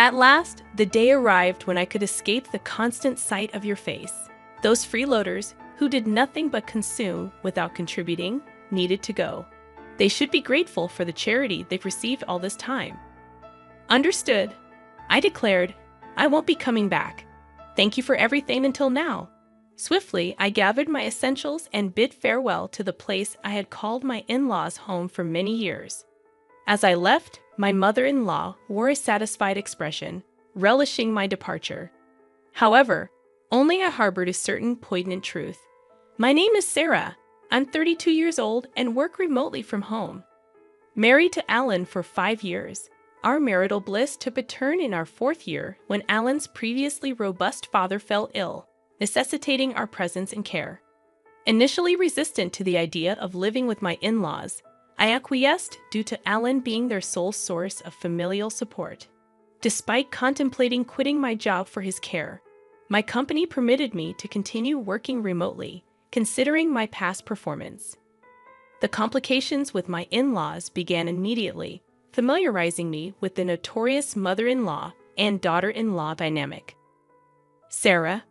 At last, the day arrived when I could escape the constant sight of your face. Those freeloaders, who did nothing but consume without contributing, needed to go. They should be grateful for the charity they've received all this time. Understood, I declared. I won't be coming back. Thank you for everything until now. Swiftly, I gathered my essentials and bid farewell to the place I had called my in-laws' home for many years. As I left, my mother-in-law wore a satisfied expression, relishing my departure. However, only I harbored a certain poignant truth. My name is Sarah. I'm 32 years old and work remotely from home. Married to Alan for 5 years, our marital bliss took a turn in our 4th year when Alan's previously robust father fell ill, necessitating our presence and care. Initially resistant to the idea of living with my in-laws, I acquiesced due to Alan being their sole source of familial support. Despite contemplating quitting my job for his care, my company permitted me to continue working remotely, considering my past performance. The complications with my in-laws began immediately, familiarizing me with the notorious mother-in-law and daughter-in-law dynamic. Sarah,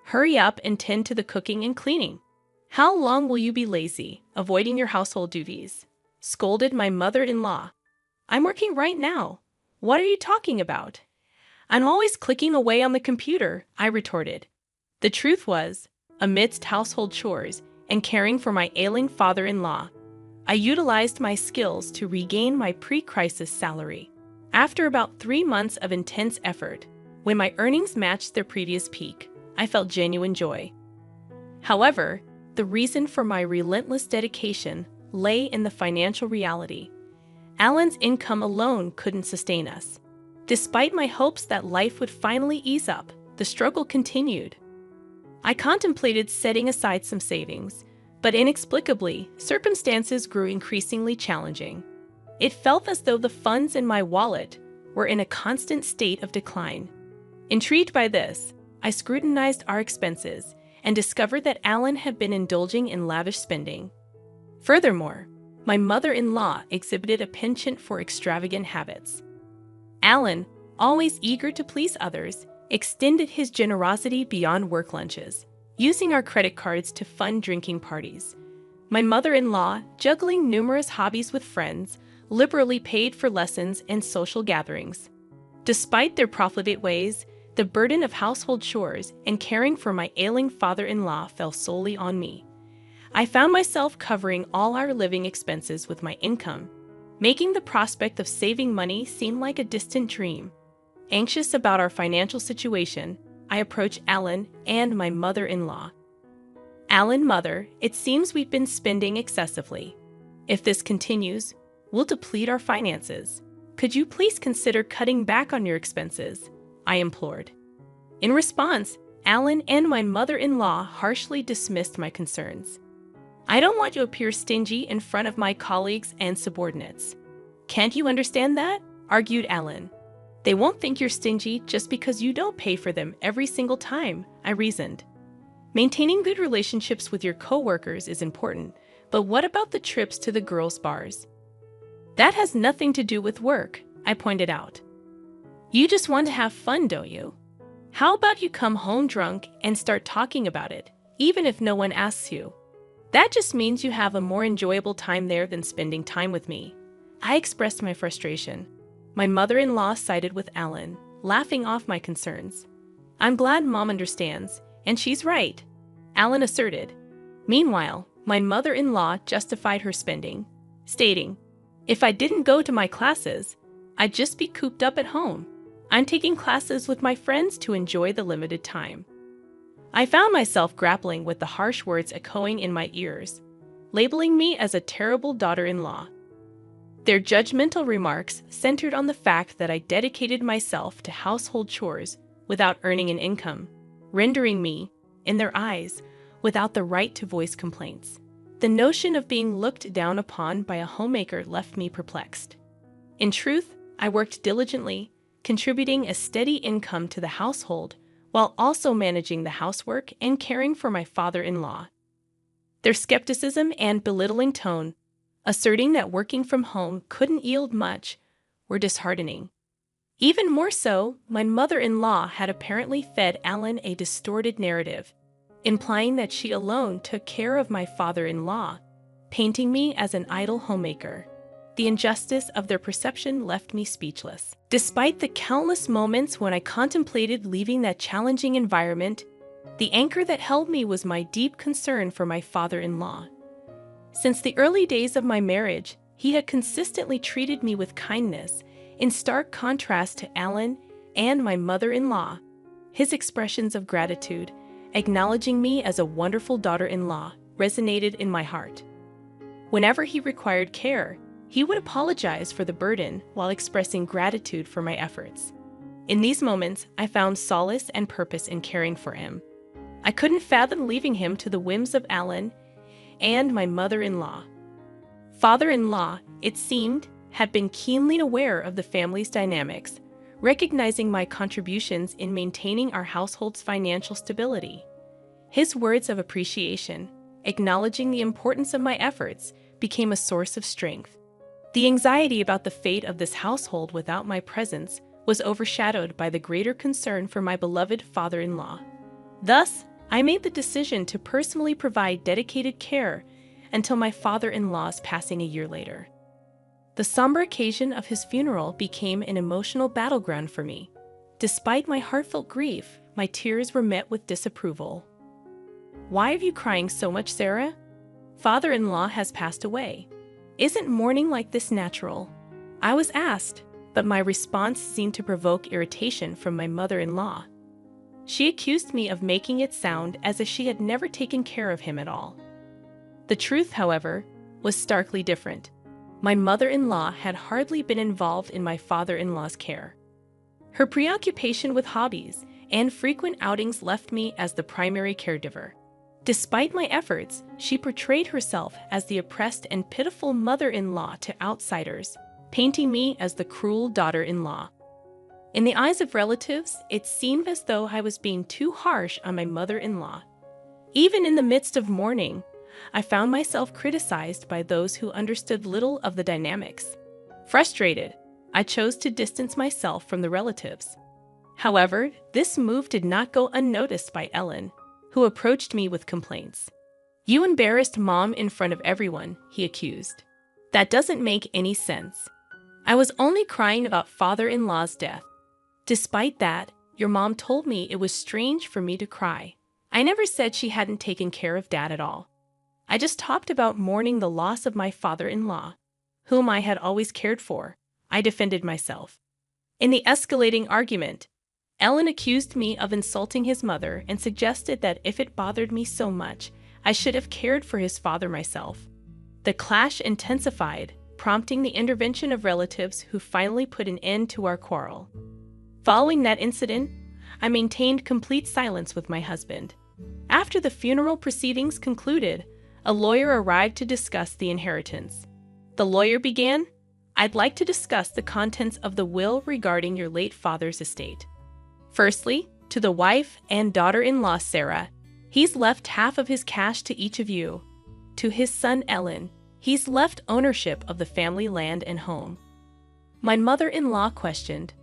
hurry up and tend to the cooking and cleaning. How long will you be lazy, avoiding your household duties? Scolded my mother-in-law. I'm working right now. What are you talking about? I'm always clicking away on the computer, I retorted. The truth was, amidst household chores and caring for my ailing father-in-law, I utilized my skills to regain my pre-crisis salary. After about 3 months of intense effort, when my earnings matched their previous peak, I felt genuine joy. However, the reason for my relentless dedication lay in the financial reality. Alan's income alone couldn't sustain us. Despite my hopes that life would finally ease up, the struggle continued. I contemplated setting aside some savings, but inexplicably, circumstances grew increasingly challenging. It felt as though the funds in my wallet were in a constant state of decline. Intrigued by this, I scrutinized our expenses and discovered that Alan had been indulging in lavish spending. Furthermore, my mother-in-law exhibited a penchant for extravagant habits. Alan, always eager to please others, extended his generosity beyond work lunches, using our credit cards to fund drinking parties. My mother-in-law, juggling numerous hobbies with friends, liberally paid for lessons and social gatherings. Despite their profligate ways, the burden of household chores and caring for my ailing father-in-law fell solely on me. I found myself covering all our living expenses with my income, making the prospect of saving money seem like a distant dream. Anxious about our financial situation, I approached Alan and my mother-in-law. Alan, mother, it seems we've been spending excessively. If this continues, we'll deplete our finances. Could you please consider cutting back on your expenses? I implored. In response, Alan and my mother-in-law harshly dismissed my concerns. I don't want to appear stingy in front of my colleagues and subordinates. Can't you understand that? Argued Alan. They won't think you're stingy just because you don't pay for them every single time, I reasoned. Maintaining good relationships with your coworkers is important, but what about the trips to the girls' bars? That has nothing to do with work, I pointed out. You just want to have fun, don't you? How about you come home drunk and start talking about it, even if no one asks you? That just means you have a more enjoyable time there than spending time with me. I expressed my frustration. My mother-in-law sided with Alan, laughing off my concerns. I'm glad Mom understands, and she's right, Alan asserted. Meanwhile, my mother-in-law justified her spending, stating, if I didn't go to my classes, I'd just be cooped up at home. I'm taking classes with my friends to enjoy the limited time. I found myself grappling with the harsh words echoing in my ears, labeling me as a terrible daughter-in-law. Their judgmental remarks centered on the fact that I dedicated myself to household chores without earning an income, rendering me, in their eyes, without the right to voice complaints. The notion of being looked down upon by a homemaker left me perplexed. In truth, I worked diligently, contributing a steady income to the household while also managing the housework and caring for my father-in-law. Their skepticism and belittling tone, asserting that working from home couldn't yield much, were disheartening. Even more so, my mother-in-law had apparently fed Alan a distorted narrative, implying that she alone took care of my father-in-law, painting me as an idle homemaker. The injustice of their perception left me speechless. Despite the countless moments when I contemplated leaving that challenging environment, the anchor that held me was my deep concern for my father-in-law. Since the early days of my marriage, he had consistently treated me with kindness, in stark contrast to Alan and my mother-in-law. His expressions of gratitude, acknowledging me as a wonderful daughter-in-law, resonated in my heart. Whenever he required care, he would apologize for the burden while expressing gratitude for my efforts. In these moments, I found solace and purpose in caring for him. I couldn't fathom leaving him to the whims of Alan and my mother-in-law. Father-in-law, it seemed, had been keenly aware of the family's dynamics, recognizing my contributions in maintaining our household's financial stability. His words of appreciation, acknowledging the importance of my efforts, became a source of strength. The anxiety about the fate of this household without my presence was overshadowed by the greater concern for my beloved father-in-law. Thus, I made the decision to personally provide dedicated care until my father-in-law's passing a year later. The somber occasion of his funeral became an emotional battleground for me. Despite my heartfelt grief, my tears were met with disapproval. "Why are you crying so much, Sarah? Father-in-law has passed away. Isn't mourning like this natural?" I was asked, but my response seemed to provoke irritation from my mother-in-law. She accused me of making it sound as if she had never taken care of him at all. The truth, however, was starkly different. My mother-in-law had hardly been involved in my father-in-law's care. Her preoccupation with hobbies and frequent outings left me as the primary caregiver. Despite my efforts, she portrayed herself as the oppressed and pitiful mother-in-law to outsiders, painting me as the cruel daughter-in-law. In the eyes of relatives, it seemed as though I was being too harsh on my mother-in-law. Even in the midst of mourning, I found myself criticized by those who understood little of the dynamics. Frustrated, I chose to distance myself from the relatives. However, this move did not go unnoticed by Ellen, who approached me with complaints. "You embarrassed Mom in front of everyone," he accused. "That doesn't make any sense. I was only crying about father-in-law's death. Despite that, your mom told me it was strange for me to cry. I never said she hadn't taken care of Dad at all. I just talked about mourning the loss of my father-in-law, whom I had always cared for," I defended myself. In the escalating argument, Ellen accused me of insulting his mother and suggested that if it bothered me so much, I should have cared for his father myself. The clash intensified, prompting the intervention of relatives who finally put an end to our quarrel. Following that incident, I maintained complete silence with my husband. After the funeral proceedings concluded, a lawyer arrived to discuss the inheritance. The lawyer began, "I'd like to discuss the contents of the will regarding your late father's estate. Firstly, to the wife and daughter-in-law Sarah, he's left half of his cash to each of you. To his son Ellen, he's left ownership of the family land and home." My mother-in-law questioned,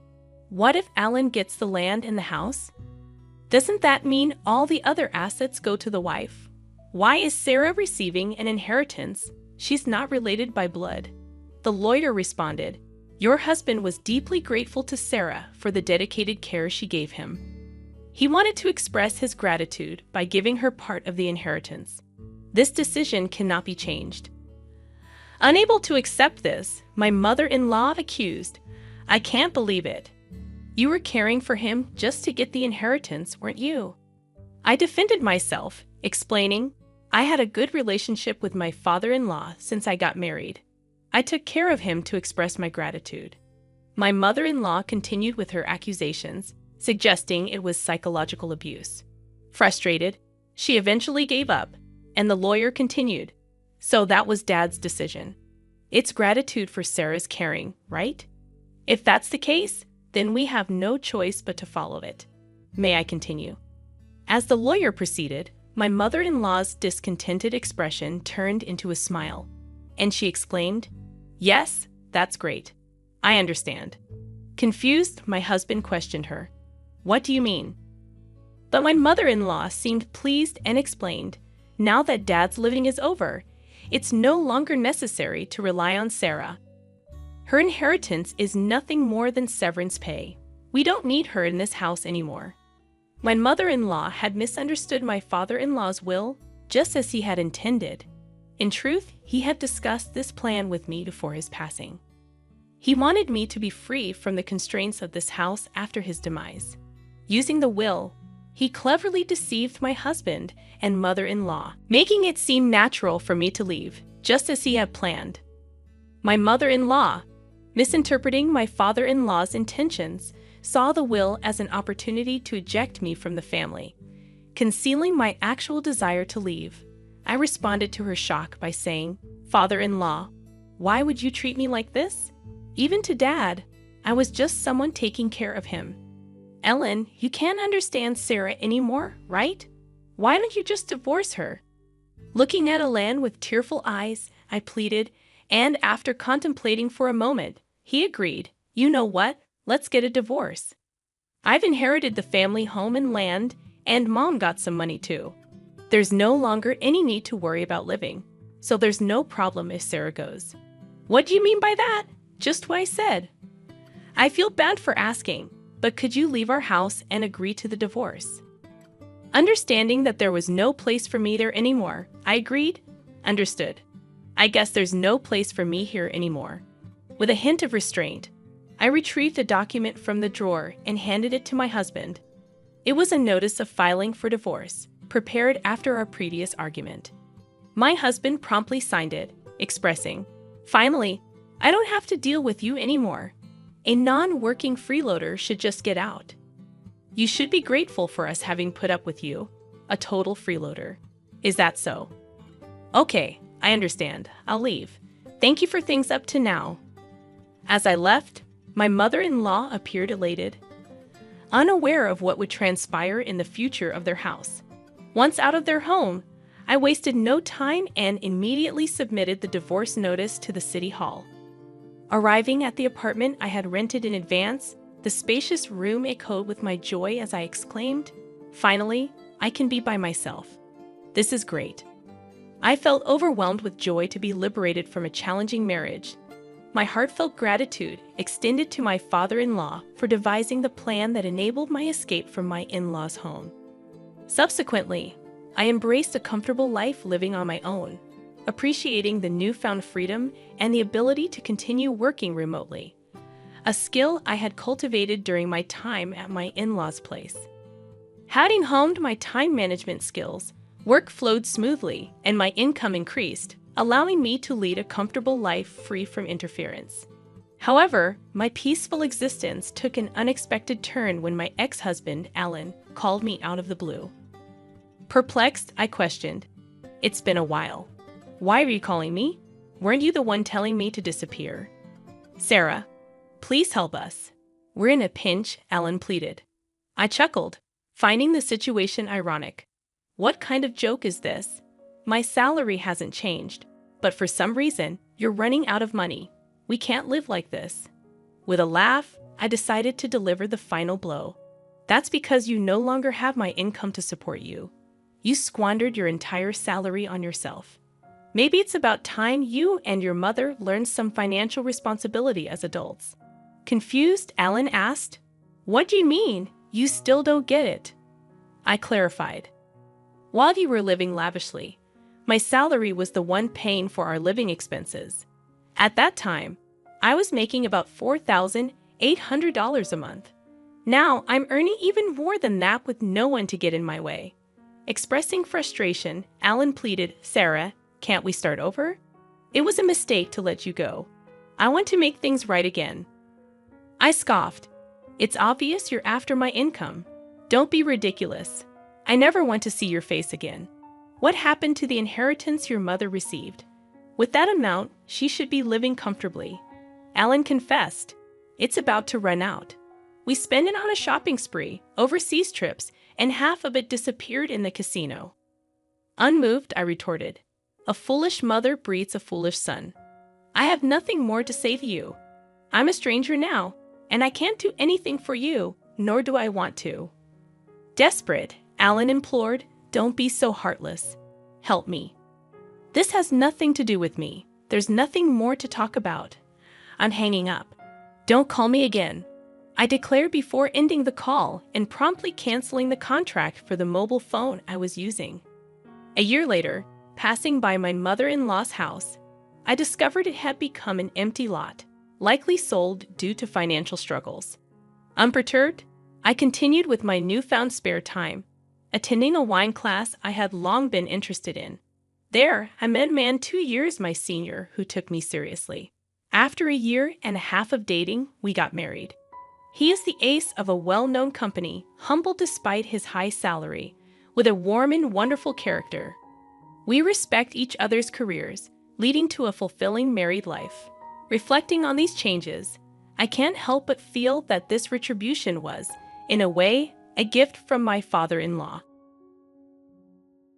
"What if Alan gets the land and the house? Doesn't that mean all the other assets go to the wife? Why is Sarah receiving an inheritance? She's not related by blood." The lawyer responded, "Your husband was deeply grateful to Sarah for the dedicated care she gave him. He wanted to express his gratitude by giving her part of the inheritance. This decision cannot be changed." Unable to accept this, my mother-in-law accused, "I can't believe it. You were caring for him just to get the inheritance, weren't you?" I defended myself, explaining, "I had a good relationship with my father-in-law since I got married. I took care of him to express my gratitude." My mother-in-law continued with her accusations, suggesting it was psychological abuse. Frustrated, she eventually gave up, and the lawyer continued, "So that was Dad's decision. It's gratitude for Sarah's caring, right? If that's the case, then we have no choice but to follow it. May I continue?" As the lawyer proceeded, my mother-in-law's discontented expression turned into a smile, and she exclaimed, "Yes, that's great. I understand. Confused, my husband questioned her. What do you mean? But my mother-in-law seemed pleased and explained, now that Dad's living is over, it's no longer necessary to rely on Sarah. Her inheritance is nothing more than severance pay. We don't need her in this house anymore. My mother-in-law had misunderstood my father-in-law's will, just as he had intended. In truth, he had discussed this plan with me before his passing. He wanted me to be free from the constraints of this house after his demise. Using the will, he cleverly deceived my husband and mother-in-law, making it seem natural for me to leave, just as he had planned. My mother-in-law, misinterpreting my father-in-law's intentions, saw the will as an opportunity to eject me from the family. Concealing my actual desire to leave, I responded to her shock by saying, "Father-in-law, why would you treat me like this? Even to Dad, I was just someone taking care of him. Ellen, you can't understand Sarah anymore, right? Why don't you just divorce her?" Looking at Ellen with tearful eyes, I pleaded, and after contemplating for a moment, he agreed. You know what? Let's get a divorce. I've inherited the family home and land, and Mom got some money too. There's no longer any need to worry about living, so there's no problem if Sarah goes. What do you mean by that? Just what I said. I feel bad for asking, but could you leave our house and agree to the divorce? Understanding that there was no place for me there anymore, I agreed. Understood. I guess there's no place for me here anymore. With a hint of restraint, I retrieved a document from the drawer and handed it to my husband. It was a notice of filing for divorce, prepared after our previous argument. My husband promptly signed it, expressing, "Finally, I don't have to deal with you anymore. A non-working freeloader should just get out. You should be grateful for us having put up with you, a total freeloader. Is that so? Okay, I understand. I'll leave. Thank you for things up to now." As I left, my mother-in-law appeared elated, unaware of what would transpire in the future of their house. Once out of their home, I wasted no time and immediately submitted the divorce notice to the city hall. Arriving at the apartment I had rented in advance, the spacious room echoed with my joy as I exclaimed, "Finally, I can be by myself. This is great." I felt overwhelmed with joy to be liberated from a challenging marriage. My heartfelt gratitude extended to my father-in-law for devising the plan that enabled my escape from my in-laws' home. Subsequently, I embraced a comfortable life living on my own, appreciating the newfound freedom and the ability to continue working remotely, a skill I had cultivated during my time at my in-laws' place. Having honed my time management skills, work flowed smoothly and my income increased, allowing me to lead a comfortable life free from interference. However, my peaceful existence took an unexpected turn when my ex-husband, Alan, called me out of the blue. Perplexed, I questioned, "It's been a while. Why are you calling me? Weren't you the one telling me to disappear?" "Sarah, please help us. We're in a pinch," Alan pleaded. I chuckled, finding the situation ironic. What kind of joke is this? My salary hasn't changed, but for some reason, you're running out of money. We can't live like this. With a laugh, I decided to deliver the final blow. That's because you no longer have my income to support you. You squandered your entire salary on yourself. Maybe it's about time you and your mother learned some financial responsibility as adults. Confused, Alan asked, "What do you mean? You still don't get it?" I clarified. While you were living lavishly, my salary was the one paying for our living expenses. At that time, I was making about $4,800 a month. Now I'm earning even more than that with no one to get in my way. Expressing frustration, Alan pleaded, "Sarah, can't we start over? It was a mistake to let you go. I want to make things right again." I scoffed. "It's obvious you're after my income. Don't be ridiculous. I never want to see your face again. What happened to the inheritance your mother received? With that amount, she should be living comfortably." Alan confessed, "It's about to run out. We spend it on a shopping spree, overseas trips, and half of it disappeared in the casino." Unmoved, I retorted, "A foolish mother breeds a foolish son. I have nothing more to say to you. I'm a stranger now, and I can't do anything for you, nor do I want to." Desperate, Alan implored, "Don't be so heartless. Help me. This has nothing to do with me. There's nothing more to talk about." I'm hanging up. "Don't call me again," I declared before ending the call and promptly canceling the contract for the mobile phone I was using. A year later, passing by my mother-in-law's house, I discovered it had become an empty lot, likely sold due to financial struggles. Unperturbed, I continued with my newfound spare time, attending a wine class I had long been interested in. There, I met a man 2 years my senior who took me seriously. After a year and a half of dating, we got married. He is the ace of a well-known company, humble despite his high salary, with a warm and wonderful character. We respect each other's careers, leading to a fulfilling married life. Reflecting on these changes, I can't help but feel that this retribution was, in a way, a gift from my father-in-law.